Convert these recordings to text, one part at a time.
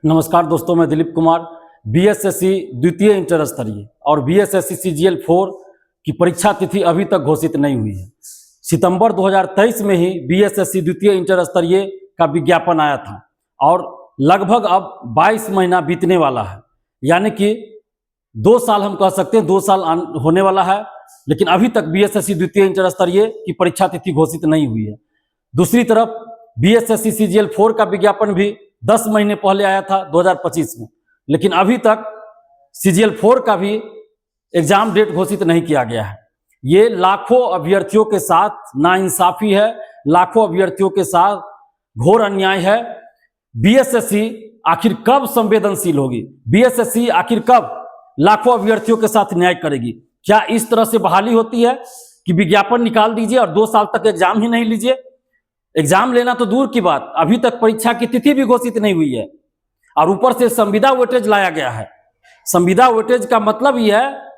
नमस्कार दोस्तों, मैं दिलीप कुमार। बीएसएससी द्वितीय इंटर स्तरीय और बीएसएससी सीजीएल 4 की परीक्षा तिथि अभी तक घोषित नहीं हुई है। सितंबर 2023 में ही बीएसएससी द्वितीय इंटर स्तरीय का विज्ञापन आया था और लगभग अब 22 महीना बीतने वाला है, यानी कि 2 साल हम कह सकते हैं, 2 साल होने वाला है, लेकिन अभी तक बीएसएससी द्वितीय इंटर स्तरीय की परीक्षा तिथि घोषित नहीं हुई है। दूसरी तरफ बीएसएससी सीजीएल 4 का विज्ञापन भी 10 महीने पहले आया था 2025 में, लेकिन अभी तक सीजीएल 4 का भी एग्जाम डेट घोषित नहीं किया गया है। ये लाखों अभ्यर्थियों के साथ नाइंसाफी है, लाखों अभ्यर्थियों के साथ घोर अन्याय है। बीएसएससी आखिर कब संवेदनशील होगी? बीएसएससी आखिर कब लाखों अभ्यर्थियों के साथ न्याय करेगी? क्या इस तरह से बहाली होती है कि विज्ञापन निकाल दीजिए और 2 साल तक एग्जाम ही नहीं लीजिए? एग्जाम लेना तो दूर की बात, अभी तक परीक्षा की तिथि भी घोषित नहीं हुई है और ऊपर से संविदा वेटेज लाया गया है। संविदा वेटेज का मतलब यह है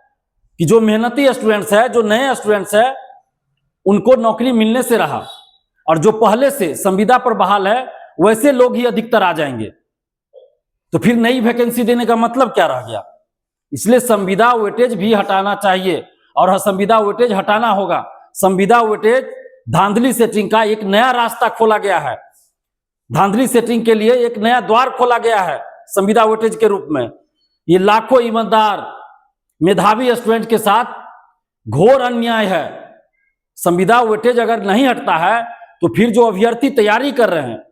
कि जो मेहनती स्टूडेंट्स है, जो नए स्टूडेंट्स है, उनको नौकरी मिलने से रहा, और जो पहले से संविदा पर बहाल है वैसे लोग ही अधिकतर आ जाएंगे, तो फिर नई वैकेंसी देने का मतलब क्या रह गया? इसलिए संविदा वेटेज भी हटाना चाहिए और संविदा वेटेज हटाना होगा। संविदा वेटेज धांधली सेटिंग का एक नया रास्ता खोला गया है। धांधली सेटिंग के लिए एक नया द्वार खोला गया है संविदा वेटेज के रूप में। ये लाखों ईमानदार मेधावी स्टूडेंट के साथ घोर अन्याय है। संविदा वेटेज अगर नहीं हटता है तो फिर जो अभ्यर्थी तैयारी कर रहे हैं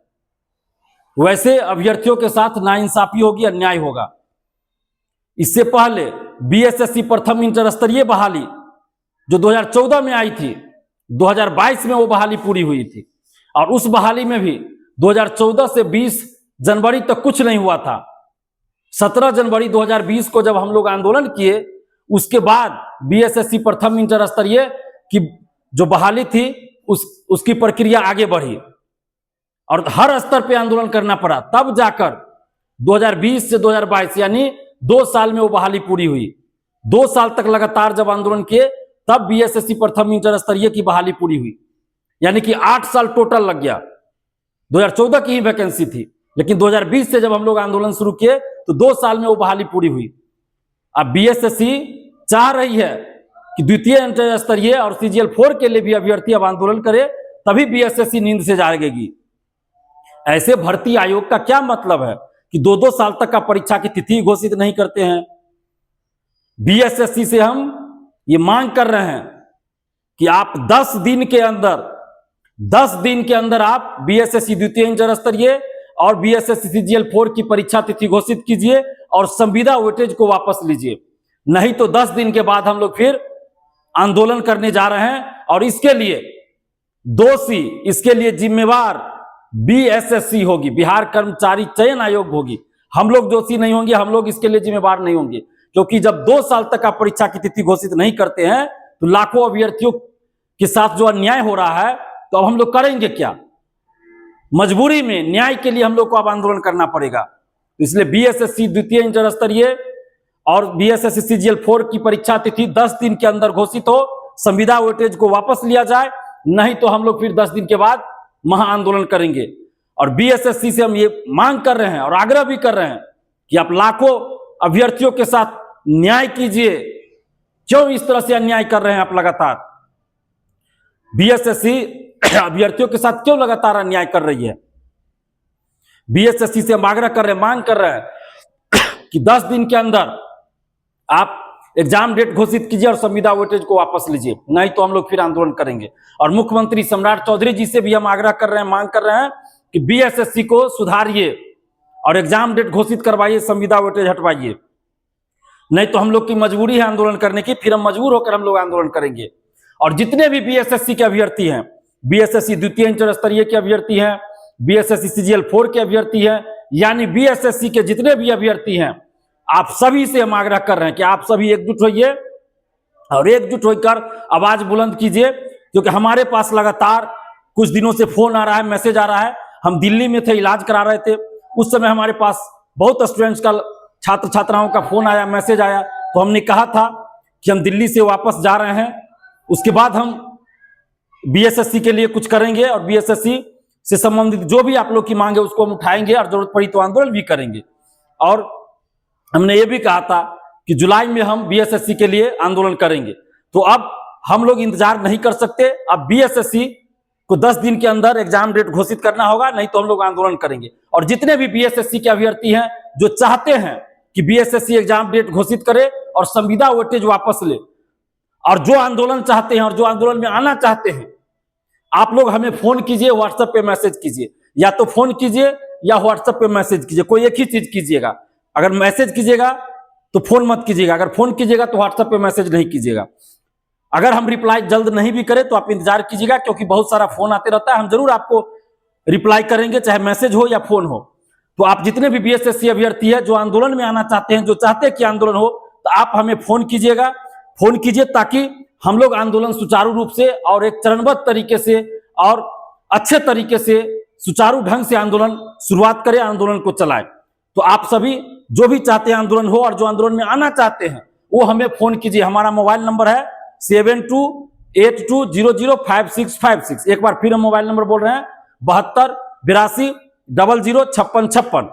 वैसे अभ्यर्थियों के साथ नाइंसाफी होगी, अन्याय होगा। इससे पहले बीएसएससी प्रथम इंटर स्तरीय बहाली जो 2014 में आई थी, 2022 में वो बहाली पूरी हुई थी, और उस बहाली में भी 2014 से 20 जनवरी तक कुछ नहीं हुआ था। 17 जनवरी 2020 को जब हम लोग आंदोलन किए, उसके बाद बीएसएससी प्रथम इंटर स्तरीय की जो बहाली थी उसकी प्रक्रिया आगे बढ़ी और हर स्तर पे आंदोलन करना पड़ा। तब जाकर 2020 से 2022 यानी 2 साल में वो बहाली पूरी हुई। 2 साल तक लगातार जब आंदोलन किए तब बीएसएससी प्रथम इंटर स्तरीय की बहाली पूरी हुई, यानी कि 8 साल टोटल लग गया। 2014 की ही वैकेंसी थी, लेकिन 2020 से जब हम लोग आंदोलन शुरू किए तो 2 साल में वो बहाली पूरी हुई। अब बीएसएससी चाह रही है कि द्वितीय इंटर स्तरीय और सीजीएल 4 के लिए भी अभ्यर्थी अब आंदोलन करे, तभी बीएसएससी नींद से जागेगी। ऐसे भर्ती आयोग का क्या मतलब है कि 2-2 साल तक का परीक्षा की तिथि घोषित नहीं करते हैं? बीएसएससी से हम ये मांग कर रहे हैं कि आप 10 दिन के अंदर आप बीएसएससी द्वितीय इंटर स्तरीय और बीएसएससी सीजीएल 4 की परीक्षा तिथि घोषित कीजिए और संविदा वेटेज को वापस लीजिए। नहीं तो 10 दिन के बाद हम लोग फिर आंदोलन करने जा रहे हैं और इसके लिए दोषी, इसके लिए जिम्मेवार बीएसएससी होगी, बिहार कर्मचारी चयन आयोग होगी। हम लोग दोषी नहीं होंगे, हम लोग इसके लिए जिम्मेवार नहीं होंगे, क्योंकि जब 2 साल तक आप परीक्षा की तिथि घोषित नहीं करते हैं तो लाखों अभ्यर्थियों के साथ जो अन्याय हो रहा है, तो अब हम लोग करेंगे क्या? मजबूरी में न्याय के लिए हम लोग को अब आंदोलन करना पड़ेगा। इसलिए बीएसएससी द्वितीय इंटर स्तरीय और बीएसएससी सीजीएल 4 की परीक्षा तिथि 10 दिन के अंदर घोषित हो, संविदा वेटेज को वापस लिया जाए, नहीं तो हम लोग फिर 10 दिन के बाद महा आंदोलन करेंगे। और बीएसएससी से हम ये मांग कर रहे हैं और आग्रह भी कर रहे हैं कि आप लाखों अभ्यर्थियों के साथ न्याय कीजिए। क्यों इस तरह से अन्याय कर रहे हैं आप लगातार? बीएसएससी अभ्यर्थियों के साथ क्यों लगातार अन्याय कर रही है? बीएसएससी से हम आग्रह कर रहे हैं, मांग कर रहे हैं कि 10 दिन के अंदर आप एग्जाम डेट घोषित कीजिए और संविदा वेटेज को वापस लीजिए, नहीं तो हम लोग फिर आंदोलन करेंगे। और मुख्यमंत्री सम्राट चौधरी जी से भी हम आग्रह कर रहे हैं, मांग कर रहे हैं कि बीएसएससी को सुधारिए और एग्जाम डेट घोषित करवाइए, संविदा वेटेज हटवाइए। नहीं तो हम लोग की मजबूरी है आंदोलन करने की, फिर हम मजबूर होकर हम लोग आंदोलन करेंगे। और जितने भी बीएसएससी के अभ्यर्थी हैं, बीएसएससी द्वितीय इंटर स्तरीय के अभ्यर्थी हैं, बीएसएससी सीजीएल 4 के अभ्यर्थी हैं, यानी बीएसएससी के जितने भी अभ्यर्थी हैं, आप सभी से हम आग्रह कर रहे हैं कि आप सभी एकजुट होइए और एकजुट होकर आवाज बुलंद कीजिए, क्योंकि हमारे पास लगातार कुछ दिनों से फोन आ रहा है, मैसेज आ रहा है। हम दिल्ली में थे, इलाज करा रहे थे, उस समय हमारे पास बहुत स्टूडेंट्स का, छात्र छात्राओं का फोन आया, मैसेज आया, तो हमने कहा था कि हम दिल्ली से वापस जा रहे हैं, उसके बाद हम बीएसएससी के लिए कुछ करेंगे और बीएसएससी से संबंधित जो भी आप लोग की मांग है उसको हम उठाएंगे और जरूरत पड़ी तो आंदोलन भी करेंगे। और हमने ये भी कहा था कि जुलाई में हम बीएसएससी के लिए आंदोलन करेंगे। तो अब हम लोग इंतजार नहीं कर सकते, अब बीएसएससी को 10 दिन के अंदर एग्जाम डेट घोषित करना होगा, नहीं तो हम लोग आंदोलन करेंगे। और जितने भी बीएसएससी के अभ्यर्थी हैं जो चाहते हैं कि बीएसएससी एग्जाम डेट घोषित करे और संविदा वेटेज वापस ले, और जो आंदोलन चाहते हैं और जो आंदोलन में आना चाहते हैं, आप लोग हमें फोन कीजिए, व्हाट्सएप पे मैसेज कीजिए, या तो फोन कीजिए या व्हाट्सएप पे मैसेज कीजिए, कोई एक ही चीज कीजिएगा। अगर मैसेज कीजिएगा तो फोन मत कीजिएगा, अगर फोन कीजिएगा तो व्हाट्सएप पे मैसेज नहीं कीजिएगा। अगर हम रिप्लाई जल्द नहीं भी करें तो आप इंतजार कीजिएगा, क्योंकि बहुत सारा फोन आते रहता है, हम जरूर आपको रिप्लाई करेंगे, चाहे मैसेज हो या फोन हो। तो आप जितने भी बीएसएससी अभ्यर्थी है जो आंदोलन में आना चाहते हैं, जो चाहते हैं कि आंदोलन हो, तो आप हमें फोन कीजिएगा, फोन कीजिए, ताकि हम लोग आंदोलन सुचारू रूप से और एक चरणबद्ध तरीके से और अच्छे तरीके से सुचारू ढंग से आंदोलन शुरुआत करें, आंदोलन को चलाएं। तो आप सभी जो भी चाहते हैं आंदोलन हो और जो आंदोलन में आना चाहते हैं वो हमें फोन कीजिए। हमारा मोबाइल नंबर है 7282005656। एक बार फिर हम मोबाइल नंबर बोल रहे हैं 7282005656।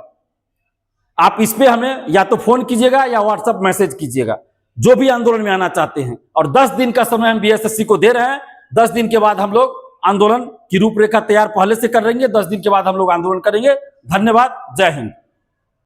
आप इस पे हमें या तो फोन कीजिएगा या व्हाट्सएप मैसेज कीजिएगा, जो भी आंदोलन में आना चाहते हैं। और 10 दिन का समय हम बीएसएससी को दे रहे हैं। 10 दिन के बाद हम लोग आंदोलन की रूपरेखा तैयार पहले से कर लेंगे। 10 दिन के बाद हम लोग आंदोलन करेंगे। धन्यवाद। जय हिंद।